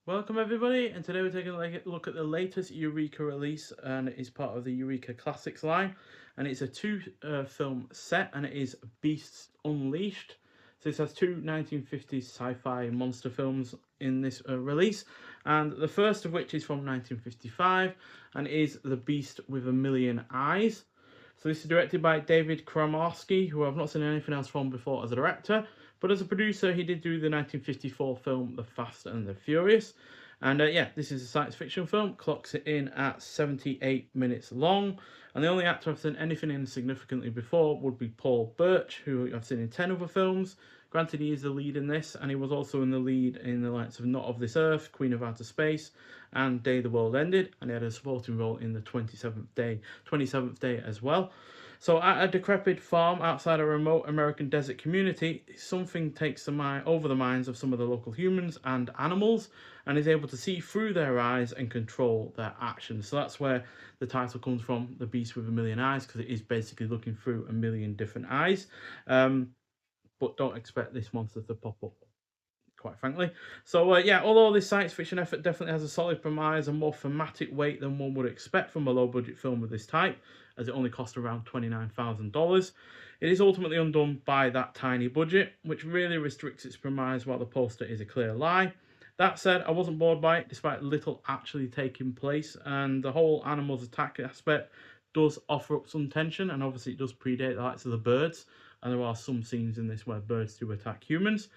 Welcome everybody, and today we're taking a look at the latest Eureka release, and it is part of the Eureka Classics line, and it's a two-film set, and it is Beasts Unleashed. So this has two 1950s sci-fi monster films in this release, and the first of which is from 1955, and is The Beast with a Million Eyes. So this is directed by David Kramarski, who I've not seen anything else from before as a director, but as a producer, he did do the 1954 film The Fast and the Furious. And yeah, this is a science fiction film, clocks it in at 78 minutes long. And the only actor I've seen anything in significantly before would be Paul Birch, who I've seen in 10 other films. Granted, he is the lead in this, and he was also in the lead in the likes of Not of This Earth, Queen of Outer Space, and Day the World Ended, and he had a supporting role in the 27th Day as well. So at a decrepit farm outside a remote American desert community, something takes over the minds of some of the local humans and animals, and is able to see through their eyes and control their actions. So that's where the title comes from, The Beast with a Million Eyes, because it is basically looking through a million different eyes. But don't expect this monster to pop up, quite frankly. So yeah, although this science fiction effort definitely has a solid premise and more thematic weight than one would expect from a low budget film of this type, as it only cost around $29,000, it is ultimately undone by that tiny budget, which really restricts its premise while the poster is a clear lie. That said, I wasn't bored by it despite little actually taking place, and the whole animals attack aspect does offer up some tension, and obviously it does predate the likes of the birds, and there are some scenes in this where birds do attack humans.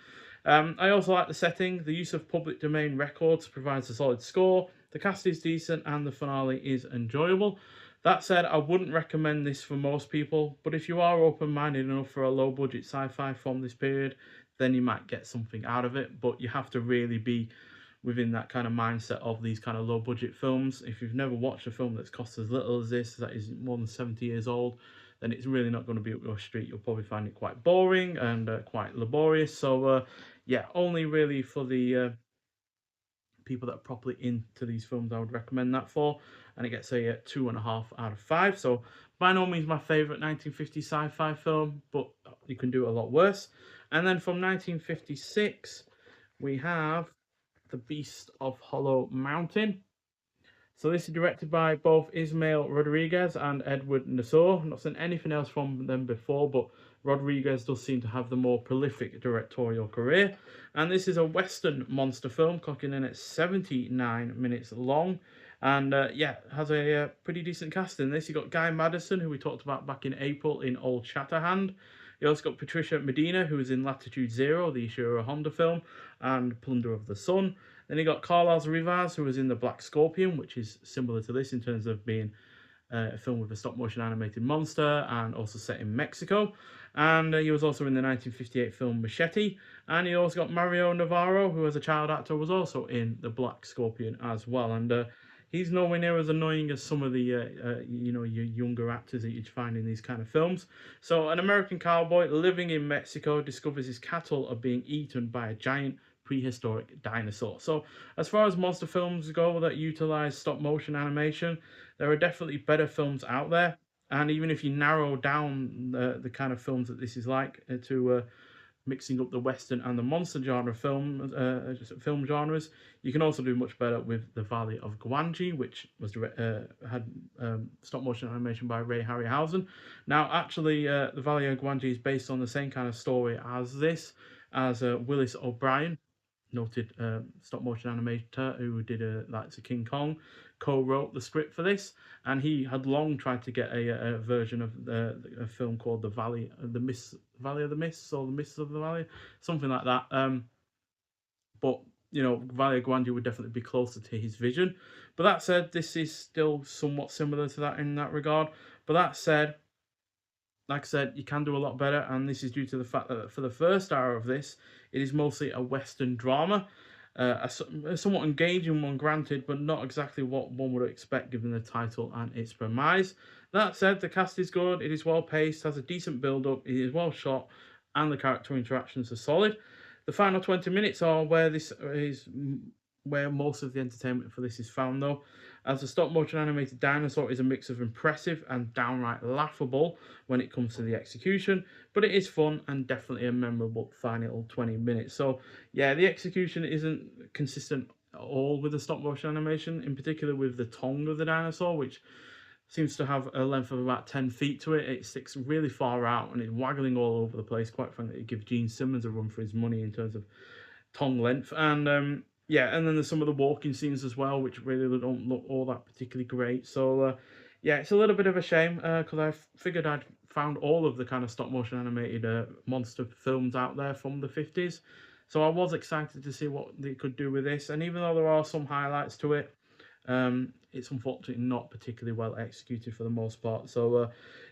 I also like the setting. The use of public domain records provides a solid score. The cast is decent and the finale is enjoyable. That said, I wouldn't recommend this for most people, but if you are open-minded enough for a low-budget sci-fi from this period, then you might get something out of it. But you have to really be within that kind of mindset of these kind of low-budget films. If you've never watched a film that's cost as little as this, that is more than 70 years old, then it's really not going to be up your street. You'll probably find it quite boring and quite laborious. So yeah, only really for the people that are properly into these films I would recommend that for, and it gets a 2.5 out of 5. So by no means my favourite 1950s sci-fi film, but you can do a lot worse. And then from 1956 we have The Beast of Hollow Mountain. So this is directed by both Ismael Rodriguez and Edward Nassau. I've not seen anything else from them before, but Rodriguez does seem to have the more prolific directorial career. And this is a Western monster film, clocking in at 79 minutes long. And yeah, has a pretty decent cast in this. You got Guy Madison, who we talked about back in April in Old Shatterhand. You also got Patricia Medina, who was in Latitude Zero, the Ishiro Honda film, and Plunder of the Sun. Then you got Carlos Rivas, who was in The Black Scorpion, which is similar to this in terms of being a film with a stop-motion animated monster and also set in Mexico. And he was also in the 1958 film Machete. And you also got Mario Navarro, who as a child actor was also in The Black Scorpion as well. And he's nowhere near as annoying as some of the your younger actors that you'd find in these kind of films. So an American cowboy living in Mexico discovers his cattle are being eaten by a giant prehistoric dinosaur. So as far as monster films go that utilize stop motion animation, there are definitely better films out there. And even if you narrow down the kind of films that this is like to mixing up the western and the monster genre film genres, you can also do much better with The Valley of Gwangi, which was had stop motion animation by Ray Harryhausen. Now actually The Valley of Gwangi is based on the same kind of story as this, as Willis O'Brien, noted stop motion animator who did like to King Kong, co-wrote the script for this, and he had long tried to get a version of a film called The Valley, Valley of the Mists, or The Mists of the Valley, something like that. But you know, Valley of Gwangi would definitely be closer to his vision. But that said, this is still somewhat similar to that in that regard. But that said, like I said, you can do a lot better, and this is due to the fact that for the first hour of this, it is mostly a Western drama. A somewhat engaging one, granted, but not exactly what one would expect given the title and its premise. That said, the cast is good, it is well paced, has a decent build up, it is well shot, and the character interactions are solid. The final 20 minutes are where most of the entertainment for this is found, though, as the stop motion animated dinosaur is a mix of impressive and downright laughable when it comes to the execution, but it is fun and definitely a memorable final 20 minutes. So, yeah, the execution isn't consistent all with the stop motion animation, in particular with the tongue of the dinosaur, which seems to have a length of about 10 feet to it. It sticks really far out and it's waggling all over the place. Quite frankly, it gives Gene Simmons a run for his money in terms of tongue length. And yeah, and then there's some of the walking scenes as well, which really don't look all that particularly great. So yeah, it's a little bit of a shame because I figured I'd found all of the kind of stop motion animated monster films out there from the 50s. So I was excited to see what they could do with this. And even though there are some highlights to it, it's unfortunately not particularly well executed for the most part. So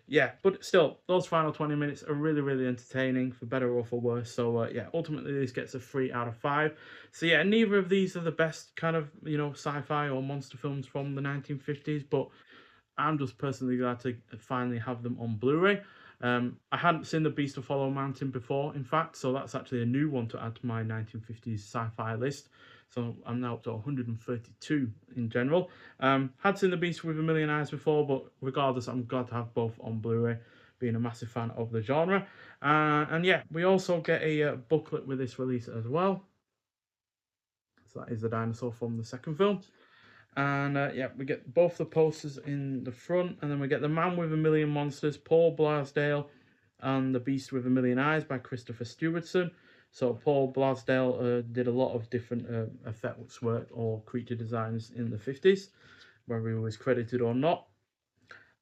yeah, but still, those final 20 minutes are really, really entertaining, for better or for worse. So yeah, ultimately this gets a 3 out of 5. So yeah, neither of these are the best kind of, you know, sci-fi or monster films from the 1950s, but I'm just personally glad to finally have them on Blu-ray. I hadn't seen The Beast of Hollow Mountain before, in fact, so that's actually a new one to add to my 1950s sci-fi list. So I'm now up to 132 in general. Had seen The Beast with a Million Eyes before, but regardless, I'm glad to have both on Blu-ray, being a massive fan of the genre. And yeah, we also get a booklet with this release as well. So that is the dinosaur from the second film. And yeah, we get both the posters in the front, and then we get The Man with a Million Monsters, Paul Blaisdell, and The Beast with a Million Eyes by Christopher Stewardson. So Paul Blaisdell did a lot of different effects work or creature designs in the 50s, whether he was credited or not.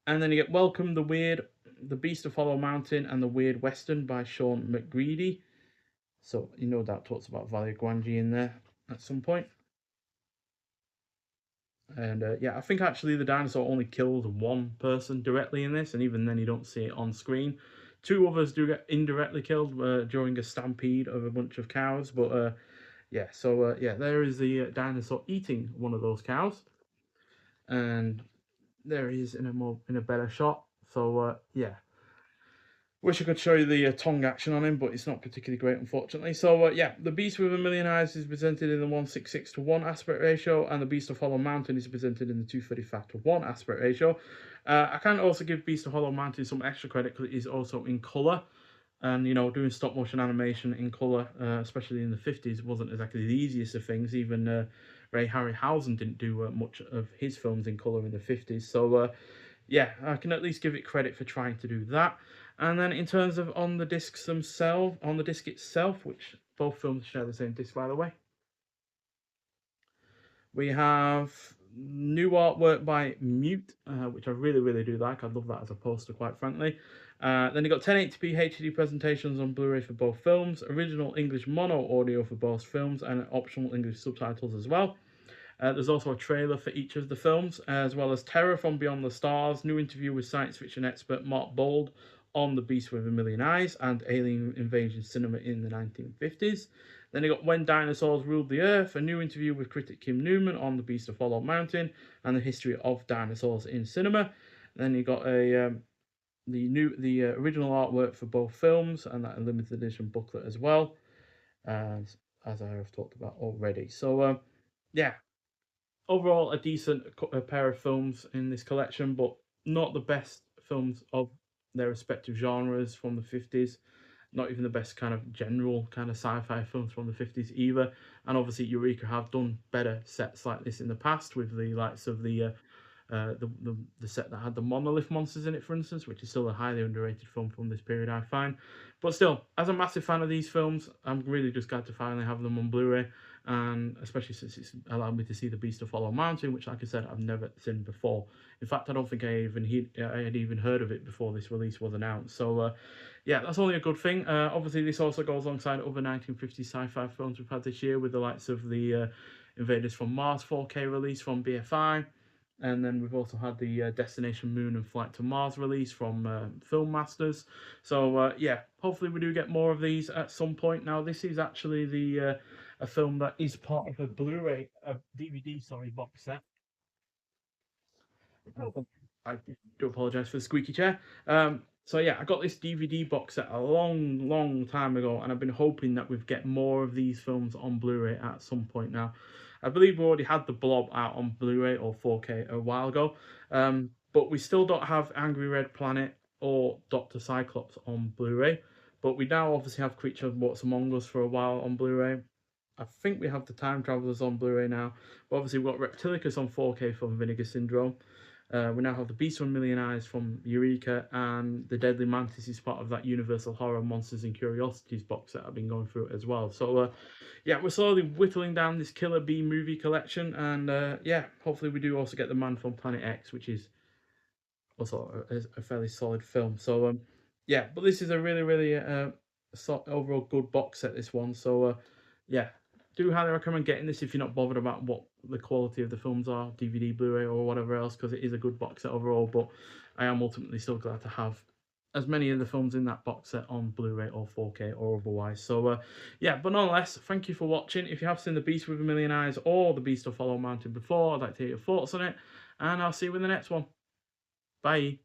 And then you get Welcome the Weird, The Beast of Hollow Mountain, and The Weird Western by Sean McGreedy. So you know that talks about Valley Guanji in there at some point. And yeah, I think actually the dinosaur only killed one person directly in this, and even then you don't see it on screen. Two others do get indirectly killed during a stampede of a bunch of cows, but yeah, so yeah, there is the dinosaur eating one of those cows, and there he is in a better shot. So yeah, wish I could show you the tongue action on him, but it's not particularly great, unfortunately. So, yeah, The Beast with a Million Eyes is presented in the 166 to 1 aspect ratio, and The Beast of Hollow Mountain is presented in the 235 to 1 aspect ratio. I can also give Beast of Hollow Mountain some extra credit because it is also in colour. And, you know, doing stop motion animation in colour, especially in the 50s, wasn't exactly the easiest of things. Even Ray Harryhausen didn't do much of his films in colour in the 50s. So, yeah, I can at least give it credit for trying to do that. And then in terms of on the discs themselves, on the disc itself, which both films share the same disc, by the way, we have new artwork by Mute, which I really, really do like. I love that as a poster, quite frankly. Then you got 1080p HD presentations on Blu-ray for both films, original English mono audio for both films, and optional English subtitles as well. There's also a trailer for each of the films, as well as Terror from Beyond the Stars, new interview with science fiction expert Mark Bold on The Beast with a Million Eyes, and Alien Invasion Cinema in the 1950s. Then you got When Dinosaurs Ruled the Earth, a new interview with critic Kim Newman on The Beast of Hollow Mountain and the history of dinosaurs in cinema. Then you got the original artwork for both films and that limited edition booklet as well, as I have talked about already. So yeah, overall a decent pair of films in this collection, but not the best films of their respective genres from the 50s. Not even the best kind of general kind of sci-fi films from the 50s either. And obviously Eureka have done better sets like this in the past, with the likes of the set that had the monolith monsters in it, for instance, which is still a highly underrated film from this period, I find. But still, as a massive fan of these films, I'm really just glad to finally have them on Blu-ray, and especially since it's allowed me to see The Beast of Hollow Mountain, which, like I said, I've never seen before. In fact, I don't think I had even heard of it before this release was announced. So yeah, that's only a good thing. Obviously, this also goes alongside other 1950s sci-fi films we've had this year, with the likes of the Invaders from Mars 4K release from BFI. And then we've also had the Destination Moon and Flight to Mars release from Film Masters. So yeah, hopefully we do get more of these at some point. Now, this is actually the a film that is part of a Blu-ray, a DVD, sorry, box set. I do apologise for the squeaky chair. So yeah, I got this DVD box set a long, long time ago, and I've been hoping that we'd get more of these films on Blu-ray at some point now. I believe we already had The Blob out on Blu-ray or 4K a while ago, but we still don't have Angry Red Planet or Dr. Cyclops on Blu-ray. But we now obviously have Creature of What's Among Us for a while on Blu-ray. I think we have the Time Travelers on Blu-ray now. But obviously we've got Reptilicus on 4K from Vinegar Syndrome. We now have the Beast from Million Eyes from Eureka, and the Deadly Mantis is part of that Universal Horror Monsters and Curiosities box set I've been going through as well. So yeah, we're slowly whittling down this Killer Bee movie collection, and yeah, hopefully we do also get The Man from Planet X, which is also a fairly solid film. So yeah, but this is a really overall good box set, this one. So yeah, do highly recommend getting this if you're not bothered about what the quality of the films are, DVD, Blu-ray, or whatever else, because it is a good box set overall. But I am ultimately still glad to have as many of the films in that box set on Blu-ray or 4K or otherwise. So yeah, but nonetheless, thank you for watching. If you have seen The Beast with a Million Eyes or The Beast of Hollow Mountain before, I'd like to hear your thoughts on it, and I'll see you in the next one. Bye.